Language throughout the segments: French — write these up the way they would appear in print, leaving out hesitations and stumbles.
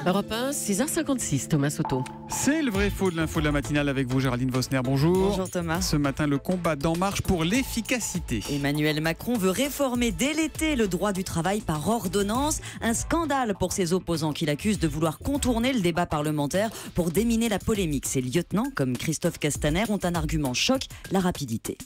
Europe 1, 6h56, Thomas Soto. C'est le vrai faux de l'info de la matinale avec vous, Géraldine Vosner. Bonjour. Bonjour Thomas. Ce matin, le combat d'En Marche pour l'efficacité. Emmanuel Macron veut réformer dès l'été le droit du travail par ordonnance. Un scandale pour ses opposants qu'il accuse de vouloir contourner le débat parlementaire pour déminer la polémique. Ses lieutenants, comme Christophe Castaner, ont un argument choc, la rapidité.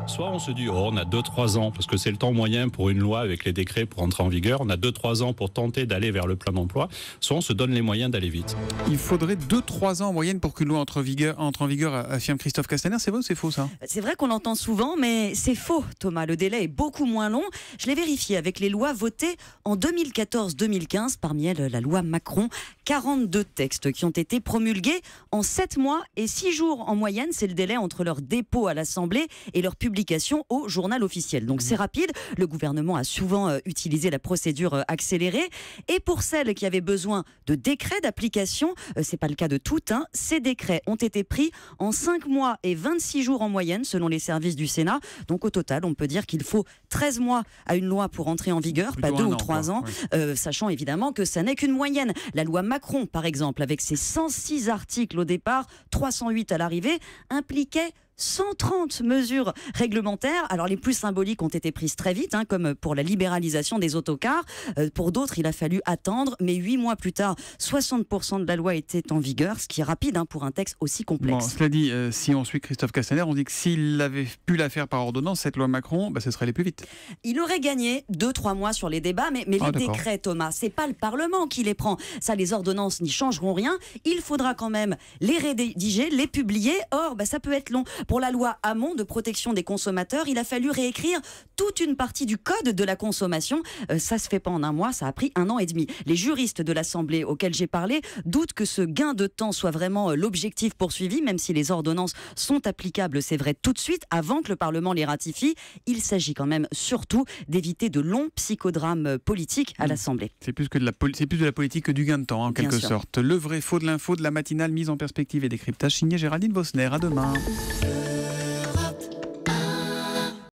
Soit on se dit, on a 2-3 ans, parce que c'est le temps moyen pour une loi avec les décrets pour entrer en vigueur, on a 2-3 ans pour tenter d'aller vers le plein emploi, soit on se donne les moyens d'aller vite. Il faudrait 2-3 ans en moyenne pour qu'une loi entre en vigueur, affirme Christophe Castaner. C'est vrai ou c'est faux ça ? C'est vrai qu'on l'entend souvent, mais c'est faux, Thomas. Le délai est beaucoup moins long. Je l'ai vérifié avec les lois votées en 2014-2015, parmi elles la loi Macron. 42 textes qui ont été promulgués en 7 mois et 6 jours en moyenne. C'est le délai entre leur dépôt à l'Assemblée et leur publication au journal officiel. Donc c'est rapide. Le gouvernement a souvent utilisé la procédure accélérée. Et pour celles qui avaient besoin de décrets d'application, c'est pas le cas de toutes, ces décrets ont été pris en 5 mois et 26 jours en moyenne selon les services du Sénat. Donc au total, on peut dire qu'il faut 13 mois à une loi pour entrer en vigueur, plutôt pas 2 ou an, 3 ans, sachant évidemment que ça n'est qu'une moyenne. La loi Macron, par exemple, avec ses 106 articles au départ, 308 à l'arrivée, impliquait 130 mesures réglementaires. Alors les plus symboliques ont été prises très vite, comme pour la libéralisation des autocars. Pour d'autres, il a fallu attendre, mais 8 mois plus tard, 60% de la loi était en vigueur, ce qui est rapide pour un texte aussi complexe. Bon, cela dit, si on suit Christophe Castaner, on dit que s'il avait pu la faire par ordonnance, cette loi Macron, ce serait aller plus vite. Il aurait gagné 2-3 mois sur les débats, mais les décrets, Thomas, c'est pas le Parlement qui les prend. Ça, les ordonnances n'y changeront rien. Il faudra quand même les rédiger, les publier. Or, ça peut être long. Pour la loi Hamon de protection des consommateurs, il a fallu réécrire toute une partie du code de la consommation. Ça se fait pas en un mois, ça a pris 1 an et demi. Les juristes de l'Assemblée auxquels j'ai parlé doutent que ce gain de temps soit vraiment l'objectif poursuivi, même si les ordonnances sont applicables, c'est vrai, tout de suite, avant que le Parlement les ratifie. Il s'agit quand même surtout d'éviter de longs psychodrames politiques à l'Assemblée. C'est plus de la politique que du gain de temps, en quelque sorte. Le vrai faux de l'info de la matinale mise en perspective et décryptage signé Géraldine Vosner. À demain.